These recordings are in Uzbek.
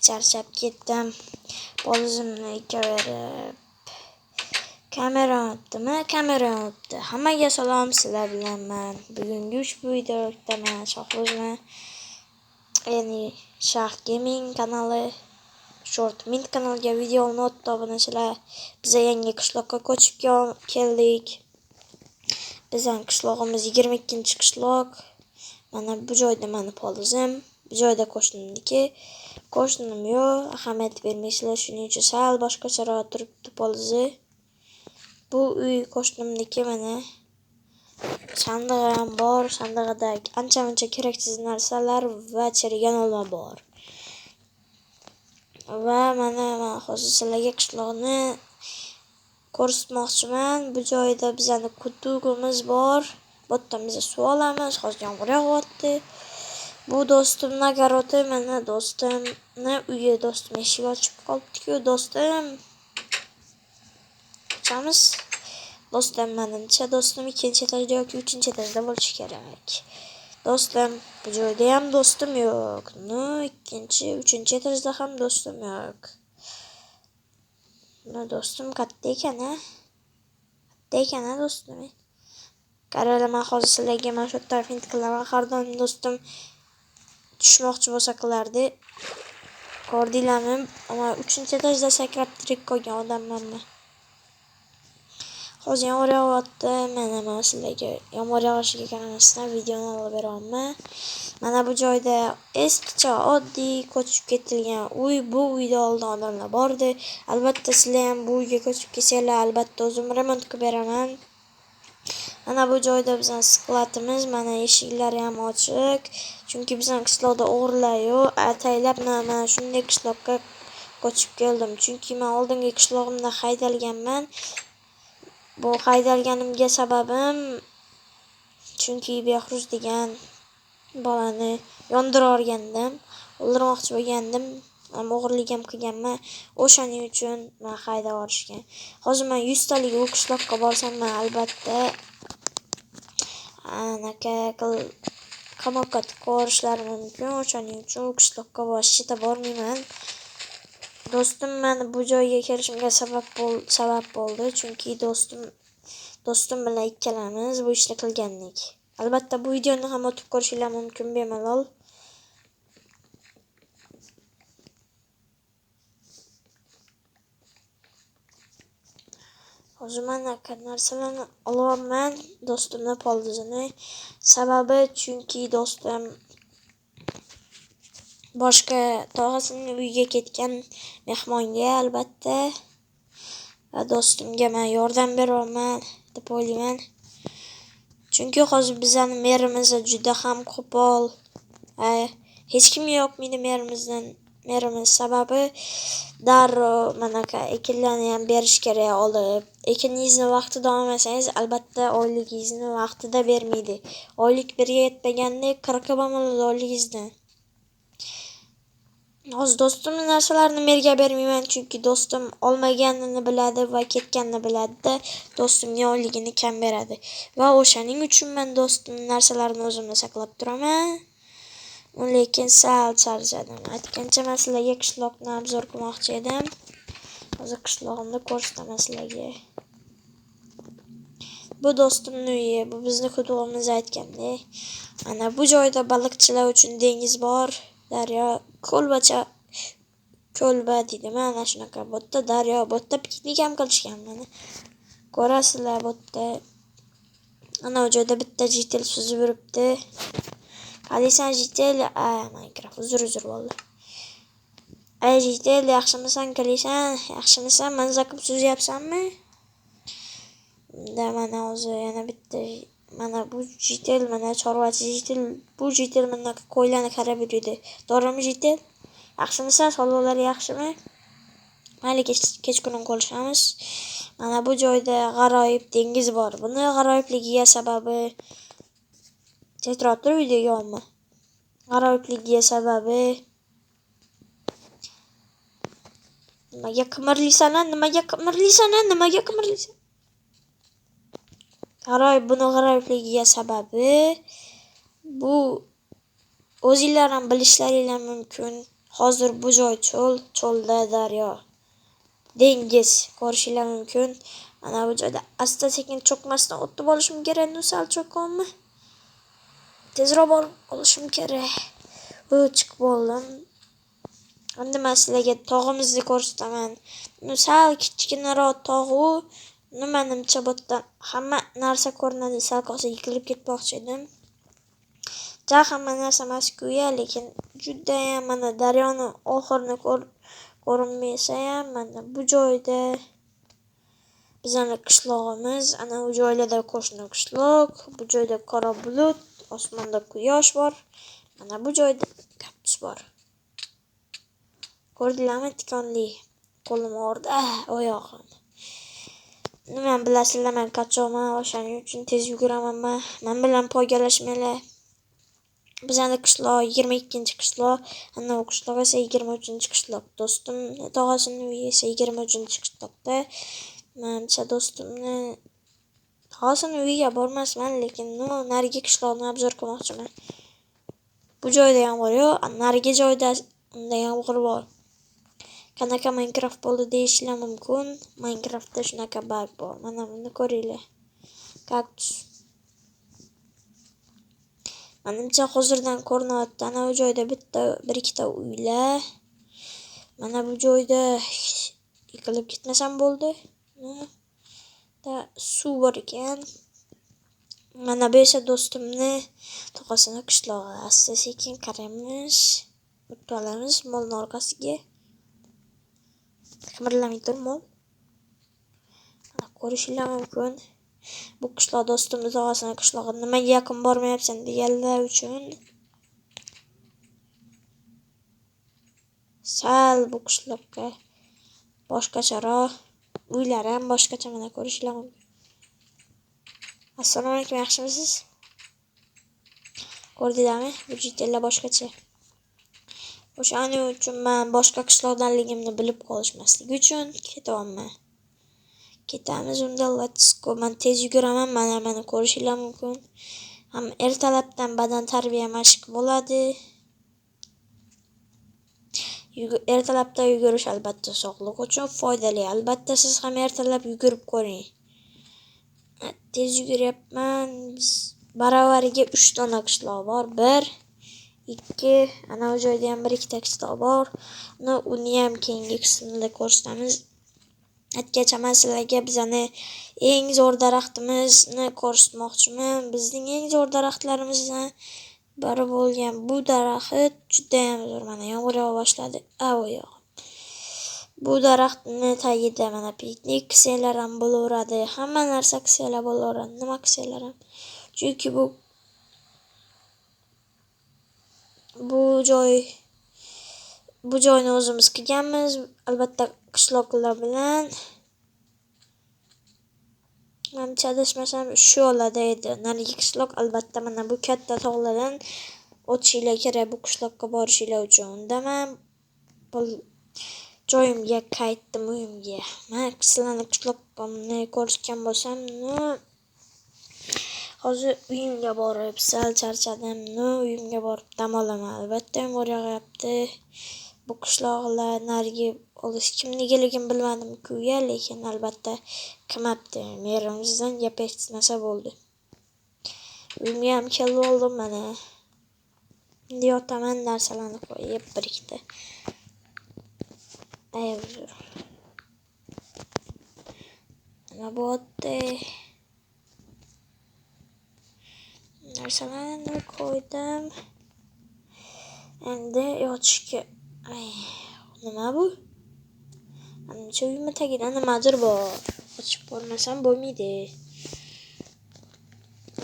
Charchab ketdim. Polizimni ko'rib. Kamera unutdi. Hammaga salom, sizlar bilanman. Bugungi ushbu videodaman. Shohro'zman. Ya'ni Shah Gaming kanali, Short Mint kanaliga video olmoqda obunachilar. Biz yangi qishloqqa ko'chib keldik. Bizning qishlog'imiz 22-qishloq. Mana bu joyda meni polizim, bu joyda qo'shnimniki. Qo'shnim yo'q, ahamiyat bermaysizlar, shuning uchun sal boshqacharoq turibdi polizi. Bu uy qo'shnimniki mana. Sandig'i ham bor, sandig'ida ancha-muncha keraksiz narsalar va chirigan olma bor. Va mana men hozir sizlarga qishloqni ko'rsatmoqchiman. Bu joyda bizning quduqimiz bor. Bu yerdan biz suv olamiz. Hozir yomg'ir yog'yapti. Bu do'stimning garoti, mana do'stimni uyi, do'stim eshik ochib qolibdi-ku, do'stim. Ochamiz. Do'stim menimcha, do'stim 2-etajda yoki 3-etajda bo'lishi kerak. Do'stim, bu joyda ham do'stim yo'q. 3-etajda ham do'stim yo'q. Do'stim katta ekan-a? Do'stim. Qaranglar, men hozir sizlarga mana shu taraf int qilaman. Har doim do'stim tushmoqchi bo'lsa qilardi. Ko'rdinglarmi? Mana 3-etajda sakrab tirik qolgan odamman men. Hozir yomg'ir yog'yapti. Mana men sizlarga yomg'ir yog'ishiga qaramasdan videoni olib beraman. Mana bu joyda eskicha oddiy ko'chib ketilgan uy. Bu uyda oldin odamlar bordi. Albatta sizlar ham bu uyga ko'chib kelsanglar, albatta o'zim remont qilib beraman. Mana bu joyda bizning skladimiz, mana eshiklari ham ochiq. Chunki bizning qishloqda o'g'rilar yo'q. Ataylab mana shunday qishloqqa ko'chib keldim. Chunki men oldingi qishlog'imda haydalganman. Bu haydalganimga sababim chunki Behruz degan bolani yondirib o'rgandim. O'ldirmoqchi bo'lgandim. Ammo o'g'irlik ham qilganman. O'shaning uchun men haydab yuborishgan. Hozir men 100 talik u qishloqqa borsam, men albatta qamoqqa tiqarishlari mumkin. O'shaning uchun u qishloqqa boshida bormayman. Do'stim meni bu joyga kelishimga sabab bo'ldi. Chunki do'stim bilan ikkalamiz bu ishni qilgandik. Albatta bu videoni ham o'tib ko'rishinglar mumkin bemalol. Hozir men narsalarni olyapman, do'stimning polizini. Sababi chunki do'stim boshqa tog'asining uyiga ketgan mehmonga albatta. Va do'stimga men yordam beraman deb o'ylayman. Chunki hozir bizning merimiz juda ham qo'pol. Hech kim yo'qmidi merimiz sababi darrov manaqa ekinlarni ham berish kerak olib. Ekiningizni vaqtida olmasangiz, albatta oyligingizni vaqtida bermaydi. Oylik birga yetmaganda qirqib oladi oyligingizdan. Hozir do'stimning narsalarini merga bermayman, chunki do'stim olmaganini biladi va ketganini biladi-da, do'stimga oyligini kam beradi. Va o'shaning uchun men do'stimning narsalarini o'zimda saqlab turaman. Lekin sal charchadim. Aytgancha men sizlarga qishloqni obzor qilmoqchi edim. Hozir qishlog'imni ko'rsataman sizlarga. Bu do'stimning uyi, bu bizning hududimiz aytgandek. Mana bu joyda baliqchilar uchun dengiz bor, daryo, ko'lba deydi. Mana shunaqa bo'tda daryo, bo'tda piknik ham qilishgan mana. Ko'rasizlar bo'tda. Ana bu joyda bitta jitel suzib yuribdi. Qalisan jitel, Minecraft uzr bo'ldi. Jitel, yaxshimisan qilisan? Yaxshimisan? Manza qilib suzyapsanmi? Mana hozir yana bitta mana bu jitel, mana chorvachi jitel, bu jitel mana qo'ylarni qarab yuradi. To'g'rimi jitel? Yaxshimisan? Sog'liqlar yaxshimi? Mayli kechqurun ko'rishamiz. Mana bu joyda g'aroyib dengiz bor. Buni g'aroyibligiga sababi teatrotda videoga olma. G'aroyibligiga sababi nimaga qimirlaysan? Buni g'aroyibligiga sababi bu o'zinglar ham bilishlaringiz mumkin. Hozir bu joy cho'lda daryo, dengiz ko'rishingiz mumkin. Mana bu joyda asta-sekin cho'kmasdan o'tib olishim kerak. Sal cho'kkanmi? Tezroq borib olishim kerak. Chiqib oldim. Endi men sizlarga tog'imizni ko'rsataman. Sal kichkinaroq tog'u, menimcha bu yerdan hamma narsa ko'rinadi. Sal qolsa yiqilib ketmoqchi edim. Hamma narsa emas-ku, lekin juda ham mana daryoni oxirini ko'rinmasa ham mana bu joyda bizning qishlog'imiz, ana u joylarda qo'shni qishloq, bu joyda qora bulut, osmonda quyosh bor. Mana bu joyda kaktus bor. Ko'rdinglarmi tikonli? Qo'lim og'ridi, oyog'im. Nima bilasizlar, men qachonman, o'shaning uchun tez yuguraman. Men bilan poygalashmanglar. Bizning qishloq 22-qishloq, ana u qishloq esa 23-qishloq. Do'stim tog'asining uyi esa 23-qishloqda. Menimcha do'stimni tog'asining uyiga bormasman, lekin narigi qishloqni obzor qilmoqchiman. Bu joyda yomg'ir yo'q, narigi joyda unda yomg'ir bor. Qanaqa Minecraft bo'ldi deyishlar mumkin. Minecraftda shunaqa bug bor. Mana buni ko'ringlar. Kaktus. Menimcha hozirdan ko'rinyapti. Ana u joyda bir ikkita uylar. Mana bu joyda yiqilib ketmasam bo'ldi. Suv bor ekan. Mana bu esa do'stimni tog'asini qishlog'i. Asta-sekin qaraymiz. O'tib olamiz molning orqasiga. Qimirlamay tur mol. Ko'rishingiz mumkin. Bu qishloq do'stimni tog'asini qishlog'i. Nimaga yaqin bormayapsan deganlar uchun sal bu qishloqqa boshqacharoq, uylari ham boshqacha, mana ko'rishingiz mumkin. Assalomu alaykum, yaxshimisiz? Ko'rdinglarmi? Bu jitlar boshqacha. O'shaning uchun men boshqa qishloqdanligimni bilib qolishmasligi uchun ketyapman. Ketamiz unda, let's go. Men tez yuguraman, mana ko'rishingiz mumkin. Ham ertalabdan badan tarbiya mashq bo'ladi. Ertalabda yugurish albatta sog'liq uchun foydali. Albatta siz ham ertalab yugurib ko'ring. Tez yuguryapman. Baravariga 3 dona qishloq bor. 1, 2, ana u joyda ham 1-2 qishloq bor. Uni ham keyingi qismda ko'rsatamiz. Atgacha men sizlarga bizning eng zo'r daraxtimizni ko'rsatmoqchiman. Bizning eng zo'r daraxtlarimizdan biri bo'lgan bu daraxt juda ham zo'r. Mana yomg'ir yo'a boshladi. Bu daraxtni tagida mana piknik qilsanglar ham bo'laveradi. Hamma narsa qilsanglar bo'laveradi. Nima qilsanglar ham. Chunki bu joyni o'zimiz qilganmiz, albatta qishloqlar bilan. Menimcha adashmasam shu yo'lda edi. Narigi qishloq albatta mana bu katta tog'lardan o'tishinglar kerak bu qishloqqa borishinglar uchun. Unda men joyimga qaytdim, uyimga. Men sizlarni qishloqni ko'rsatgan bo'lsam, hozir uyimga borib sal charchadim. Uyimga borib dam olaman. Albatta yomg'ir yog'yapti. Bu qishloqlar narigi kimnikiligini bilmadim-ku, lekin albatta qilmabdi. Merimizdan gap eshitmasa bo'ldi. Uyimga ham kelib oldim mana. Endi yotaman, narsalarni qo'yib bir-ikkita. Mana bu yerda narsalarni qo'ydim. Endi yotishga. Nima bu? Menimcha uyim tagida nimadir bor. Ochib ko'rmasam bo'lmaydi.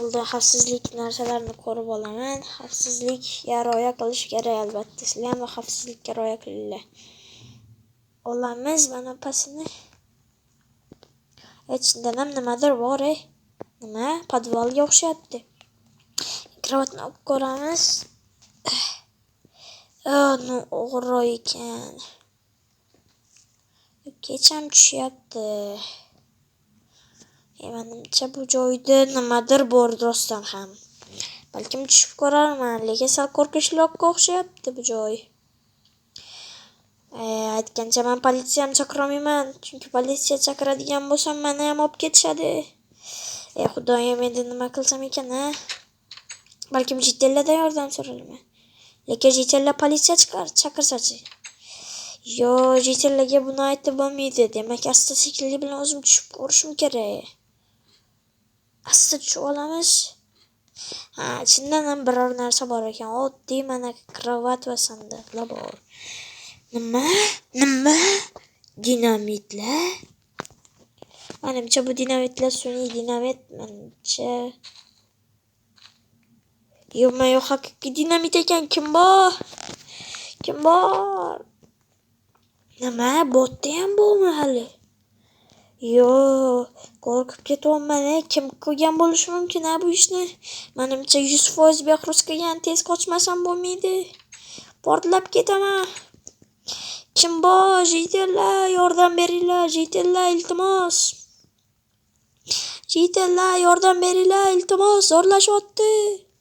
Unda xavfsizlik narsalarini ko'rib olaman. Xavfsizlikga rioya qilish kerak albatta. Sizlar ham xavfsizlikka rioya qilinglar. Olamiz mana pasini. Ichida ham nimadir bor, Nima? Podvalga o'xshayapti. Kravatni olib ko'ramiz. O'g'ri ekan. Kecham tushyapti. Menimcha bu joyda nimadir bor do'stim ham. Balkim tushib ko'rarman, lekin sal qo'rqinchliroqqa o'xshayapti bu joy. Aytgancha men politsiya ham chaqirolmayman, chunki politsiya chaqiradigan bo'lsam meni ham olib ketishadi. Xudoyim, endi nima qilsam ekan, a? Balkim jitellardan yordam so'rayman. Lekin jitellar politsiya chaqirsachi? Yo, jitellarga buni aytib bo'lmaydi. Demak, asta-sekinlik bilan o'zim tushib ko'rishim kerak. Asta tushib olamiz. Chindan ham biror narsa bor ekan. Oddiy mana kravat va sandiqlar bor. Nima? Dinamitlar? Menimcha bu dinamitlar sun'iy dinamit menimcha. Yo'q, haqiqiy dinamit ekan. Kim bor? Nima? Botda ham bormi hali? Yo'q, qo'rqib ketyapman. Kim qilgan bo'lishi mumkin bu ishni? Menimcha 100% behruz qilgan. Tez qochmasam bo'lmaydi. Portlab ketaman. Kim bor? Jitellar, yordam beringlar. Jitellar, iltimos. Jitellar, yordam beringlar, iltimos. Zo'rlashyapti.